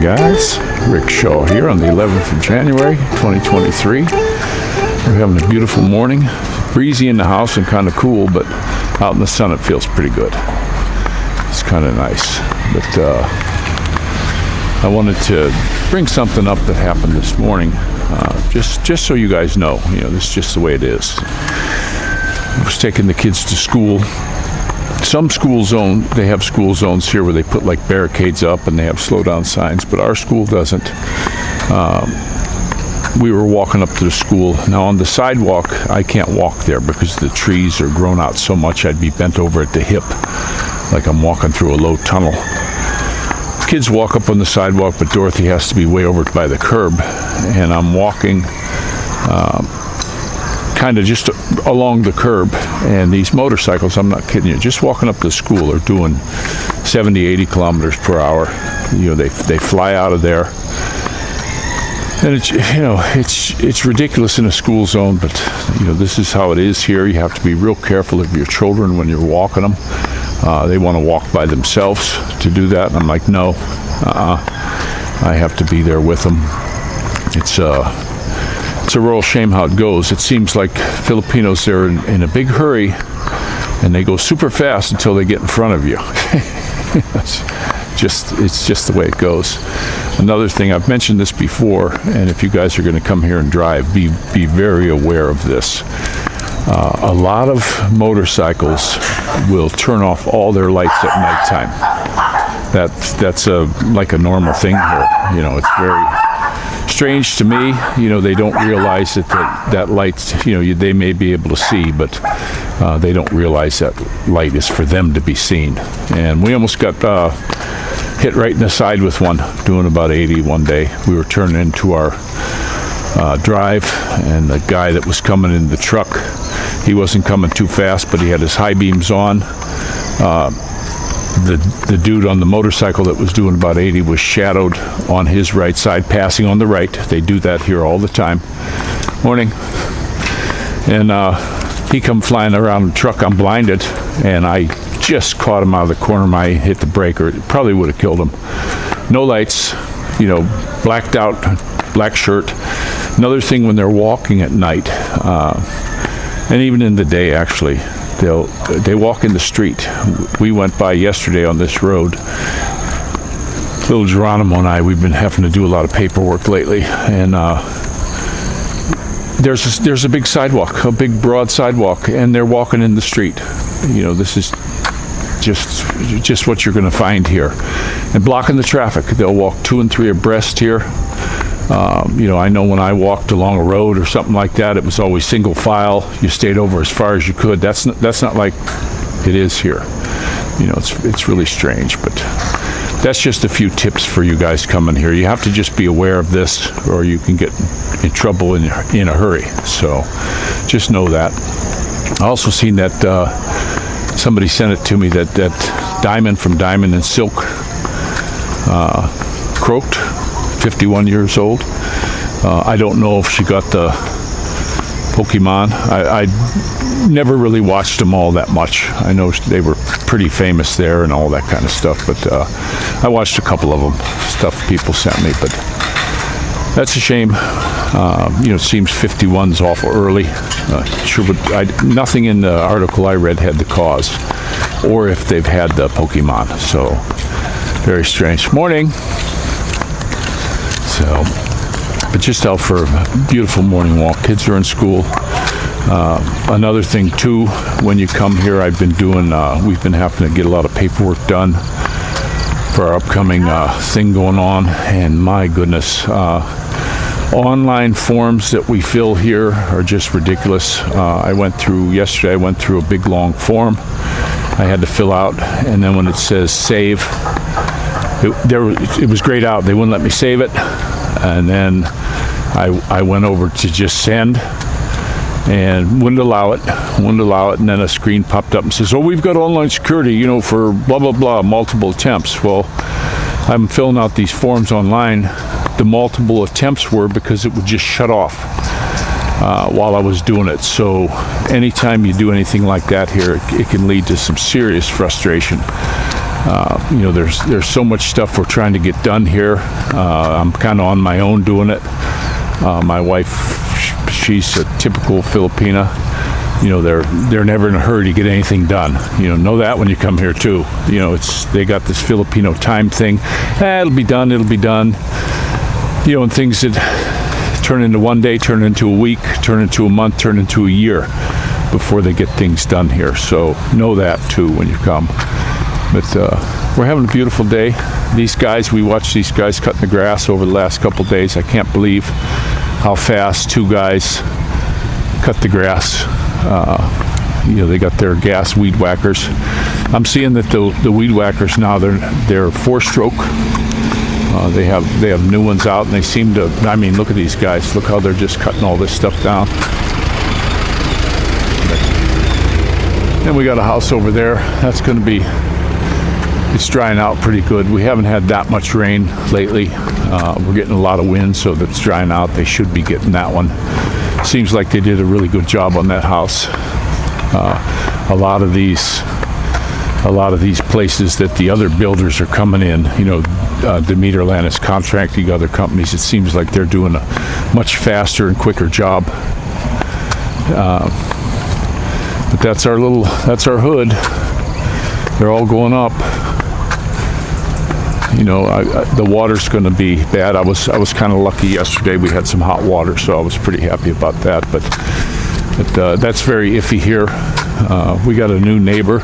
Guys, Rick Shaw here on the 11th of January 2023. We're having a beautiful morning, breezy in the house and kind of cool, but out in the sun it feels pretty good. It's kind of nice. But I wanted to bring something up that happened this morning, just so you guys know, this is just the way it is. I was taking the kids to school. Some school zone, they have school zones here where they put like barricades up and they have slow down signs, but our school doesn't. We were walking up to the school. Now on the sidewalk, I can't walk there because the trees are grown out so much I'd be bent over at the hip, like I'm walking through a low tunnel. Kids walk up on the sidewalk, but Dorothy has to be way over by the curb, and I'm walking kind of just along the curb, and these motorcycles, I'm not kidding you, just walking up to school are doing 70, 80 kilometers per hour. They fly out of there, and it's ridiculous in a school zone, but this is how it is here. You have to be real careful of your children when you're walking them. They want to walk by themselves to do that, and I'm like, no, I have to be there with them. It's a real shame how it goes. It seems like Filipinos, they're in a big hurry and they go super fast until they get in front of you. It's just the way it goes. Another thing, I've mentioned this before, and if you guys are going to come here and drive, be very aware of this. A lot of motorcycles will turn off all their lights at nighttime. That's like a normal thing here. It's very strange to me. They don't realize that light, they may be able to see, but they don't realize that light is for them to be seen. And we almost got hit right in the side with one, doing about 80 one day. We were turning into our drive, and the guy that was coming in the truck, he wasn't coming too fast, but he had his high beams on. The dude on the motorcycle that was doing about 80 was shadowed on his right side, passing on the right. They do that here all the time. Morning. And he come flying around the truck. I'm blinded, and I just caught him out of the corner of my eye, hit the brake, or it probably would have killed him. No lights, blacked out, black shirt. Another thing, when they're walking at night, and even in the day actually, they walk in the street. We went by yesterday on this road. Little Geronimo and I, we've been having to do a lot of paperwork lately, and there's a big sidewalk, a big broad sidewalk, and they're walking in the street. This is just what you're going to find here, and blocking the traffic. They'll walk 2 and 3 abreast here. I know when I walked along a road or something like that, it was always single file. You stayed over as far as you could. That's not like it is here. It's really strange, but that's just a few tips for you guys coming here. You have to just be aware of this, or you can get in trouble in a hurry. So just know that. I also seen that somebody sent it to me that Diamond from Diamond and Silk croaked. 51 years old. I don't know if she got the Pokemon. I never really watched them all that much. I know they were pretty famous there and all that kind of stuff, but I watched a couple of them, stuff people sent me, but that's a shame. It seems 51's awful early. Nothing in the article I read had the cause, or if they've had the Pokemon, so very strange. Morning. So, but just out for a beautiful morning walk. Kids are in school. Another thing too, when you come here, we've been having to get a lot of paperwork done for our upcoming thing going on, and my goodness, online forms that we fill here are just ridiculous. Yesterday I went through a big long form I had to fill out, and then when it says save, it was grayed out. They wouldn't let me save it, and then I went over to just send, and wouldn't allow it, and then a screen popped up and says, oh, we've got online security, for blah blah blah, multiple attempts. Well, I'm filling out these forms online. The multiple attempts were because it would just shut off while I was doing it. So anytime you do anything like that here, it can lead to some serious frustration. There's so much stuff we're trying to get done here. I'm kind of on my own doing it. My wife, she's a typical Filipina. They're never in a hurry to get anything done. Know that when you come here too. They got this Filipino time thing. It'll be done. And things that turn into one day, turn into a week, turn into a month, turn into a year before they get things done here. So know that too when you come. But we're having a beautiful day. We watched these guys cutting the grass over the last couple days. I can't believe how fast 2 guys cut the grass. They got their gas weed whackers. I'm seeing that the weed whackers now, they're 4-stroke. They have new ones out, and they seem to, look at these guys. Look how they're just cutting all this stuff down. Then we got a house over there. That's going to be, it's drying out pretty good. We haven't had that much rain lately. We're getting a lot of wind, so that's drying out. They should be getting that one. Seems like they did a really good job on that house. A lot of these places that the other builders are coming in, Demeterland is contracting other companies. It seems like they're doing a much faster and quicker job. But that's our hood. They're all going up. The water's going to be bad. I was kind of lucky yesterday. We had some hot water, so I was pretty happy about that. But that's very iffy here. We got a new neighbor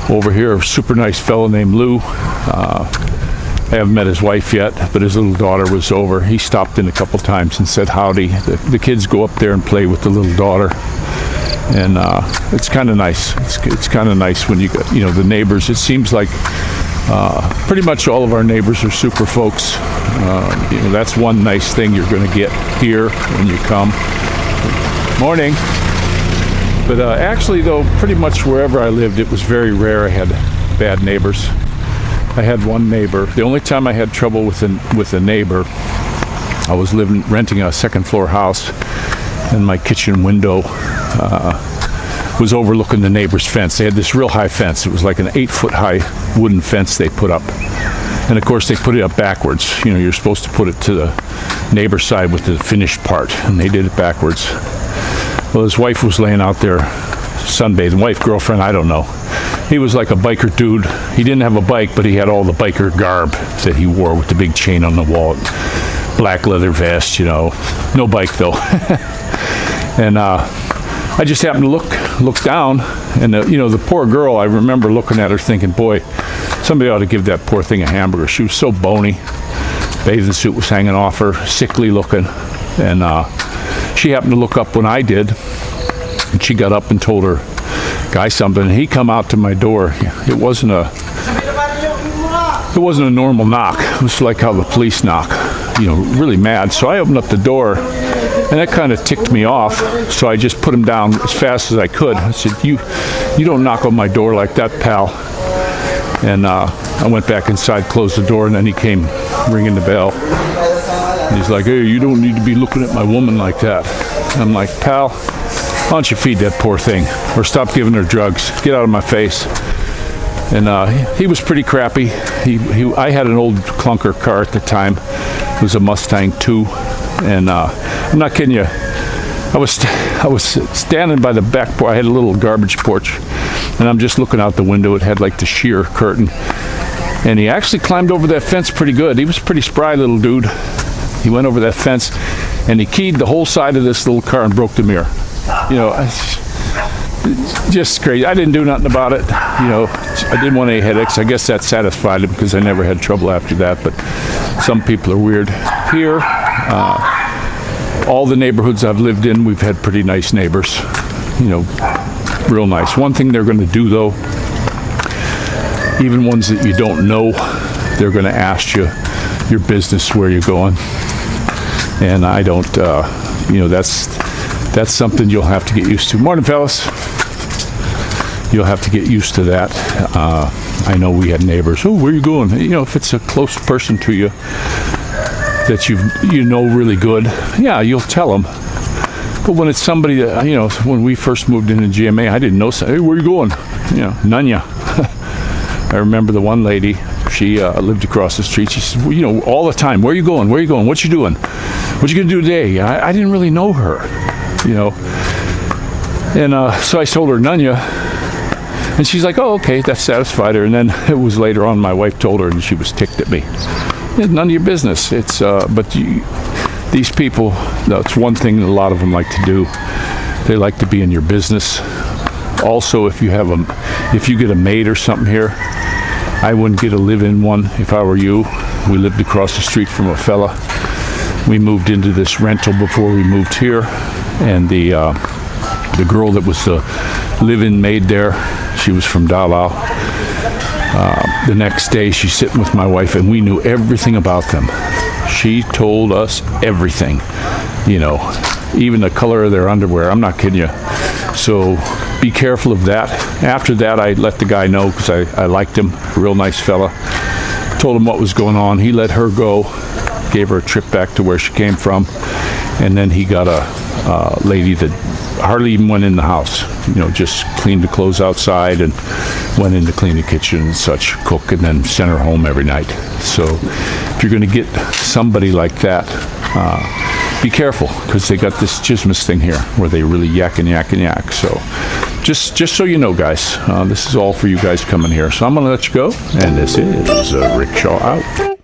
over here, a super nice fellow named Lou. I haven't met his wife yet, but his little daughter was over. He stopped in a couple times and said howdy. The kids go up there and play with the little daughter. And it's kind of nice. It's kind of nice when you got, the neighbors. It seems like pretty much all of our neighbors are super folks. That's one nice thing you're going to get here when you come. Morning. But actually, though, pretty much wherever I lived, it was very rare I had bad neighbors. I had one neighbor. The only time I had trouble with a neighbor, I was renting a 2nd-floor house, and my kitchen window was overlooking the neighbor's fence. They had this real high fence. It was like an 8-foot high wooden fence they put up. And of course they put it up backwards. You're supposed to put it to the neighbor's side with the finished part, and they did it backwards. Well, his wife was laying out there sunbathing. Wife, girlfriend, I don't know. He was like a biker dude. He didn't have a bike, but he had all the biker garb that he wore with the big chain on the wall. Black leather vest, No bike though. And I just happened to look down, and the poor girl, I remember looking at her thinking, boy, somebody ought to give that poor thing a hamburger. She was so bony. Bathing suit was hanging off her, sickly looking. And she happened to look up when I did, and she got up and told her guy something. And he come out to my door. It wasn't a normal knock. It was like how the police knock, really mad. So I opened up the door, and that kind of ticked me off. So I just put him down as fast as I could. I said, you don't knock on my door like that, pal. And I went back inside, closed the door, and then he came ringing the bell. And he's like, hey, you don't need to be looking at my woman like that. And I'm like, pal, why don't you feed that poor thing, or stop giving her drugs? Get out of my face. And he was pretty crappy. I had an old clunker car at the time. It was a Mustang 2. And I'm not kidding you. I was standing by the back porch. I had a little garbage porch, and I'm just looking out the window. It had like the sheer curtain, and he actually climbed over that fence pretty good. He was a pretty spry little dude. He went over that fence, and he keyed the whole side of this little car and broke the mirror. Just crazy. I didn't do nothing about it. I didn't want any headaches. I guess that satisfied him because I never had trouble after that. But some people are weird. Here, all the neighborhoods I've lived in, we've had pretty nice neighbors. Real nice. One thing they're going to do, though, even ones that you don't know, they're going to ask you your business, where you're going. And I don't, that's something you'll have to get used to. Morning, fellas. You'll have to get used to that. I know we had neighbors. Oh, where are you going? If it's a close person to you that you know really good, yeah, you'll tell them. But when it's somebody that, when we first moved into GMA, I didn't know. Hey, where are you going? Nanya. I remember the one lady, she lived across the street. She said, well, you know, all the time, where are you going? Where are you going? What you doing? What you gonna do today? I didn't really know her, you know. And so I told her Nunya, and she's like, oh, okay, that satisfied her. And then it was later on, my wife told her, and she was ticked at me. It's none of your business. It's these people, that's one thing that a lot of them like to do. They like to be in your business. Also, if you get a maid or something here, I wouldn't get a live-in one if I were you. We lived across the street from a fella. We moved into this rental before we moved here, and the girl that was the live-in maid there, she was from Dalao. The next day, she's sitting with my wife, and we knew everything about them. She told us everything, you know, even the color of their underwear. I'm not kidding you. So be careful of that. After that, I let the guy know because I liked him, real nice fella. Told him what was going on. He let her go, gave her a trip back to where she came from, and then he got a lady that hardly even went in the house, you know, just cleaned the clothes outside and went in to clean the kitchen and such, cook, and then sent her home every night. So if you're going to get somebody like that, be careful, because they got this chismus thing here where they really yak and yak and yak. So just so you know, guys, this is all for you guys coming here. So I'm going to let you go, and this is Rickshaw out.